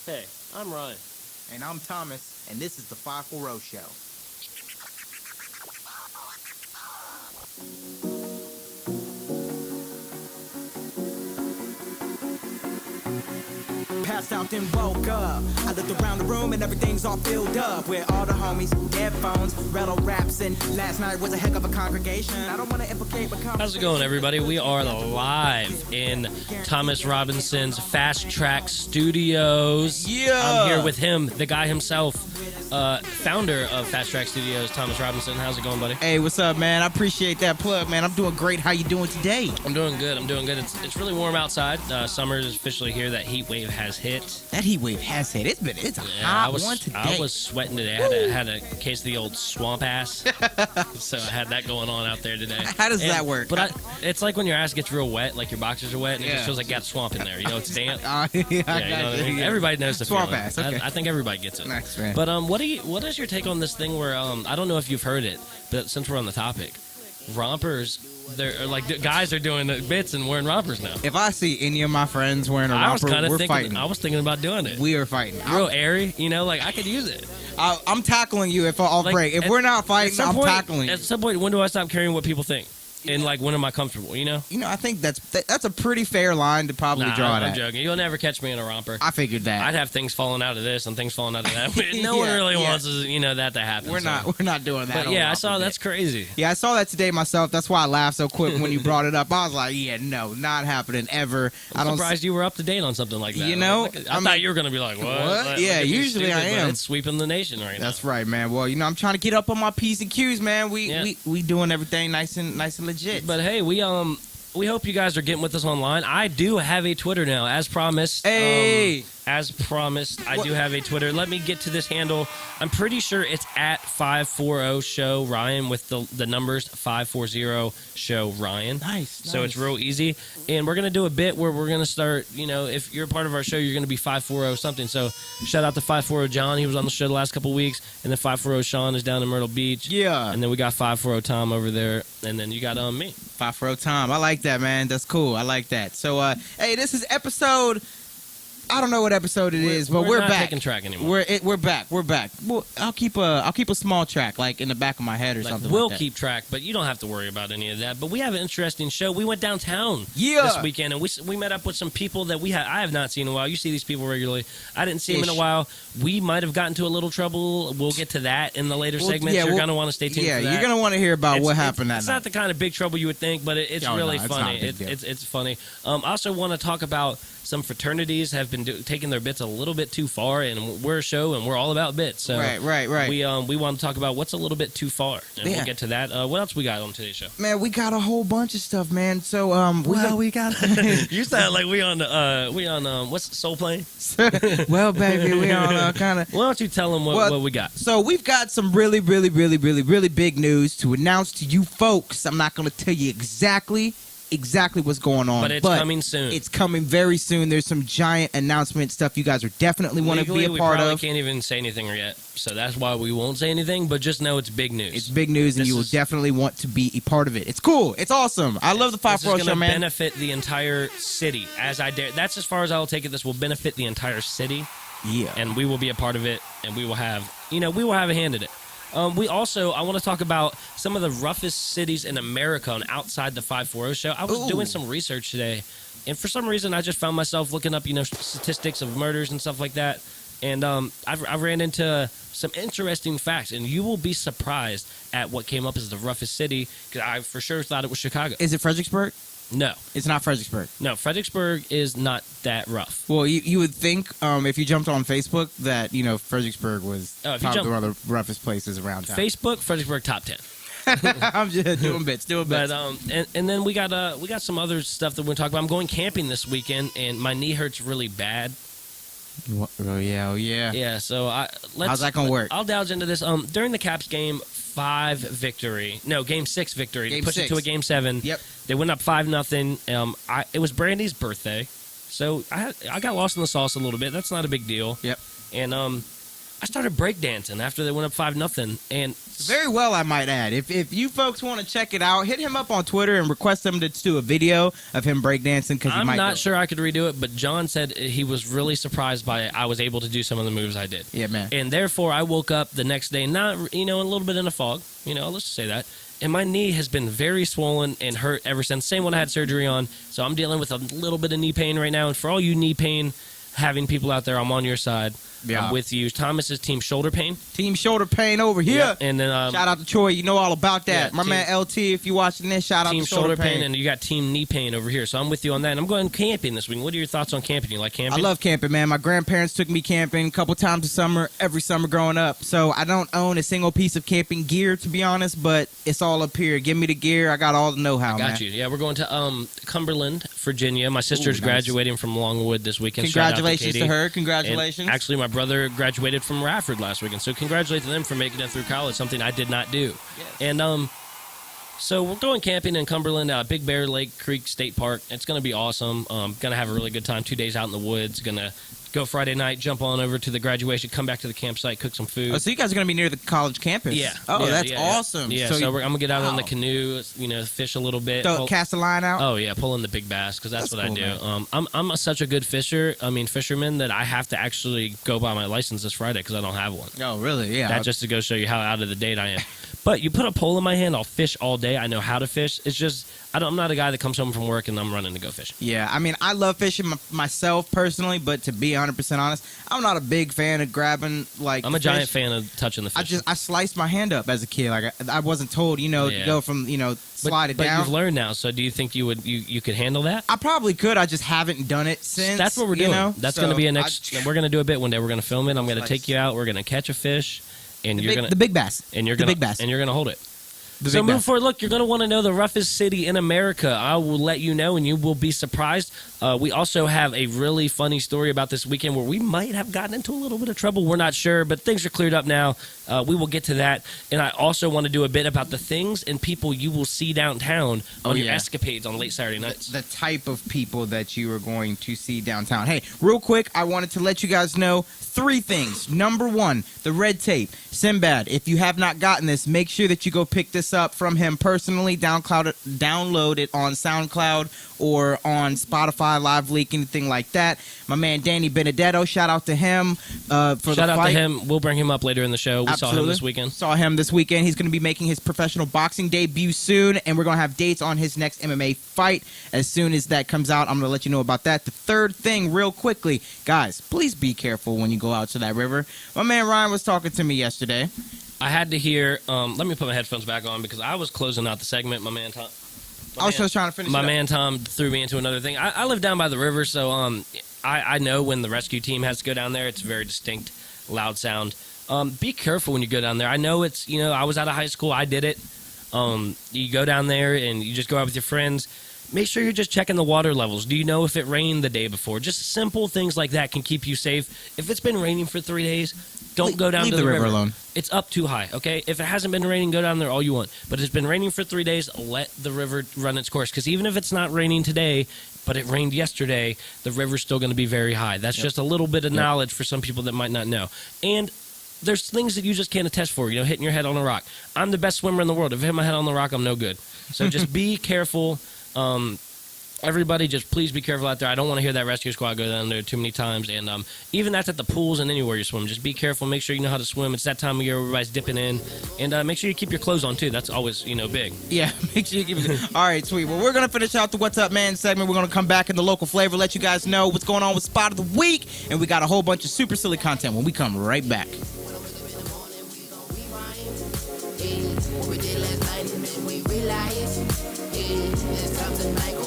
Hey, I'm Ryan. And I'm Thomas, and this is the 540 Show. Passed out, then woke up. I looked around the room and everything's all filled up with all the homies, headphones, rattle raps, and last night was a heck of a congregation. I don't want to implicate, but How's it going, everybody? We are live in Thomas Robinson's Fast Track Studios. Yeah! I'm here with him, the guy himself, founder of Fast Track Studios, Thomas Robinson. How's it going, buddy? Hey, what's up, man? I appreciate that plug, man. I'm doing great. How you doing today? I'm doing good. It's really warm outside. Summer is officially here. That heat wave has hit. That heat wave has hit. It's a hot one today. I was sweating today. I had a case of the old swamp ass. So I had that going on out there today. How does that work? But it's like when your ass gets real wet, like your boxers are wet, and it just feels like you got a swamp in there. You know, it's damp. I got you know what I mean? Everybody knows the swamp feeling. ass. Okay. I think everybody gets it. Nice, man. But what is your take on this thing where I don't know if you've heard it, but since we're on the topic, rompers, they're like guys are doing the bits and wearing rompers now. If I see any of my friends wearing a romper, we're fighting. I was thinking about doing it. We are fighting. Real airy, you know, like I could use it. I'm tackling you if I'll break. If we're not fighting, I'm tackling you. At some point, when do I stop caring what people think? And like, when am I comfortable? You know. I think that's a pretty fair line to probably draw. I'm joking. You'll never catch me in a romper. I figured that. I'd have things falling out of this and things falling out of that. No one really wants that to happen. We're not doing that. But yeah, I saw that's crazy. Yeah, I saw that today myself. That's why I laughed so quick when you brought it up. I was like, yeah, no, not happening ever. I'm surprised you were up to date on something like that. You know, I thought you were gonna be like, what? Yeah, usually I am. It's sweeping the nation right now. That's right, man. Well, I'm trying to get up on my P's and Q's, man. We doing everything nice and legit. But hey, we hope you guys are getting with us online. I do have a Twitter now, as promised. Hey! As promised, I do have a Twitter. Let me get to this handle. I'm pretty sure it's at 540 Show Ryan with the numbers 540 Show Ryan. Nice. So it's real easy. And we're going to do a bit where we're going to start, if you're a part of our show, you're going to be 540 something. So shout out to 540 John. He was on the show the last couple weeks. And then 540 Sean is down in Myrtle Beach. Yeah. And then we got 540 Tom over there. And then you got me. 540 Tom. I like that, man. That's cool. I like that. So, hey, this is episode... I don't know what episode it is, but we're not back. Taking track anymore. We're back. We're back. Well, I'll keep a small track like in the back of my head or something. We'll like that. keep track, but you don't have to worry about any of that. But we have an interesting show. We went downtown this weekend, and we met up with some people that I have not seen in a while. You see these people regularly. I didn't see them in a while. We might have gotten into a little trouble. We'll get to that in the later segments. You're going to want to stay tuned for that. You're going to want to hear about what happened that night. It's not the kind of big trouble you would think, but it's really funny. It's funny. I also want to talk about some fraternities have been taking their bits a little bit too far, and we're a show, and we're all about bits. So right. We want to talk about what's a little bit too far, and we'll get to that. What else we got on today's show? Man, we got a whole bunch of stuff, man. So we got. You sound like we on what's Soul Plane? Well, baby, we on kind of. Why don't you tell them what we got? So we've got some really big news to announce to you folks. I'm not going to tell you exactly what's going on, but it's coming soon. It's coming very soon. There's some giant announcement stuff you guys are definitely want to be a part of. We can't even say anything yet, so that's why we won't say anything, but just know it's big news. It's big news, and you will definitely want to be a part of it. It's cool. It's awesome. I love the 540 Show, man. This is going to benefit the entire city. That's as far as I'll take it. This will benefit the entire city. Yeah. And we will be a part of it, and we will have a hand in it. I want to talk about some of the roughest cities in America and outside the 540 Show. I was doing some research today, and for some reason, I just found myself looking up, statistics of murders and stuff like that. And I've ran into some interesting facts, and you will be surprised at what came up as the roughest city, because I for sure thought it was Chicago. Is it Fredericksburg? No. It's not Fredericksburg. No, Fredericksburg is not that rough. Well, you would think if you jumped on Facebook that, Fredericksburg was probably one of the roughest places around town. Facebook, Fredericksburg, top 10. I'm just doing bits. But, and then we got some other stuff that we're talking about. I'm going camping this weekend, and my knee hurts really bad. Oh, yeah. Yeah, so how's that going to work? I'll delve into this. During the Caps game 5 victory. No, game 6 victory. Game Push 6. it to a game 7. Yep. They went up 5-0. It was Brandy's birthday, so I got lost in the sauce a little bit. That's not a big deal. Yep. And I started breakdancing after they went up 5-0, and Very well, I might add. If you folks want to check it out, hit him up on Twitter and request him to do a video of him breakdancing because he I'm might. not sure I could redo it, but John said he was really surprised by it. I was able to do some of the moves I did. Yeah, man. And therefore, I woke up the next day, not, a little bit in a fog, let's just say that. And my knee has been very swollen and hurt ever since. Same one I had surgery on. So I'm dealing with a little bit of knee pain right now. And for all you knee pain having people out there, I'm on your side. Yeah. I'm with you. Thomas's team shoulder pain. Team shoulder pain over here. Yeah. And then shout out to Troy. You know all about that. Yeah, My man LT, if you watching this, shout out team to shoulder pain. and you got team knee pain over here. So I'm with you on that. And I'm going camping this week. What are your thoughts on camping? You like camping? I love camping, man. My grandparents took me camping a couple times a summer, every summer growing up. So I don't own a single piece of camping gear, to be honest, but it's all up here. Give me the gear. I got all the know-how, man. Got you. Yeah, we're going to Cumberland, Virginia. My sister's nice. graduating from Longwood this weekend. Shout out Congratulations to Katie. her. Congratulations. And actually, my brother graduated from Rafford last weekend, so congratulate to them for making it through college, something I did not do. Yes. And so we're going camping in Cumberland, Big Bear Lake Creek State Park. It's going to be awesome. Going to have a really good time, 2 days out in the woods. Going to go Friday night, jump on over to the graduation, come back to the campsite, cook some food. Oh, so you guys are going to be near the college campus? Yeah. Oh, Yeah, that's yeah, awesome. Yeah, so so I'm going to get out on the wow. canoe, fish a little bit. Cast a line out? Oh, yeah, pulling the big bass, because that's what That's I do. cool, I'm such a good fisherman, that I have to actually go buy my license this Friday because I don't have one. Oh, really? Yeah. That just to go show you how out of the date I am. But you put a pole in my hand, I'll fish all day. I know how to fish. It's just, I'm not a guy that comes home from work and I'm running to go fish. Yeah, I mean, I love fishing myself personally, but to be 100% honest, I'm not a big fan of grabbing, like, I'm a fish. giant fan of touching the fish. I sliced my hand up as a kid. Like, I wasn't told, to Yeah. go from, slide it but down. you've learned now, so do you think you could handle that? I probably could. I just haven't done it since. That's what we're doing. That's going to be we're going to do a bit one day. We're going to film it. I'm going to take you out. We're going to catch a fish, and you're going to the big bass. and you're the going big bass. and you're going to hold it. The So big move bass. forward. Look, you're going to want to know the roughest city in America. I will let you know, and you will be surprised. We also have a really funny story about this weekend where we might have gotten into a little bit of trouble. We're not sure, but things are cleared up now. We will get to that. And I also want to do a bit about the things and people you will see downtown on your escapades on late Saturday nights. The type of people that you are going to see downtown. Hey, real quick, I wanted to let you guys know 3 things. Number 1, the red tape. Sinbad, if you have not gotten this, make sure that you go pick this up from him personally. Download it on SoundCloud or on Spotify, Live Leak, anything like that. My man Danny Benedetto, shout out to him for the fight. Shout out to him. We'll bring him up later in the show. We Absolutely. saw him this weekend. Saw him this weekend. He's going to be making his professional boxing debut soon, and we're going to have dates on his next MMA fight. As soon as that comes out, I'm going to let you know about that. The third thing, real quickly, guys, please be careful when you go out to that river. My man Ryan was talking to me yesterday. I had to hear. Let me put my headphones back on because I was closing out the segment. My man Tom. I was just trying to finish My it up. man Tom threw me into another thing. I live down by the river, so I know when the rescue team has to go down there. It's a very distinct, loud sound. Be careful when you go down there. I know it's, I was out of high school. I did it. You go down there and you just go out with your friends. Make sure you're just checking the water levels. Do you know if it rained the day before? Just simple things like that can keep you safe. If it's been raining for 3 days, don't go down to the river alone. It's up too high, okay? If it hasn't been raining, go down there all you want. But if it's been raining for 3 days, let the river run its course. Because even if it's not raining today, but it rained yesterday, the river's still going to be very high. That's just a little bit of knowledge for some people that might not know. And there's things that you just can't attest for, hitting your head on a rock. I'm the best swimmer in the world. If I hit my head on the rock, I'm no good. So just be careful. Everybody, just please be careful out there. I don't want to hear that rescue squad go down there too many times. And even that's at the pools and anywhere you swim. Just be careful. Make sure you know how to swim. It's that time of year everybody's dipping in. And make sure you keep your clothes on, too. That's always, big. Yeah, make sure you keep it. All right, sweet. Well, we're going to finish out the What's Up, Man segment. We're going to come back in the local flavor, let you guys know what's going on with Spot of the Week. And we got a whole bunch of super silly content when we come right back. What we did last night, man, we realize, it's time tonight.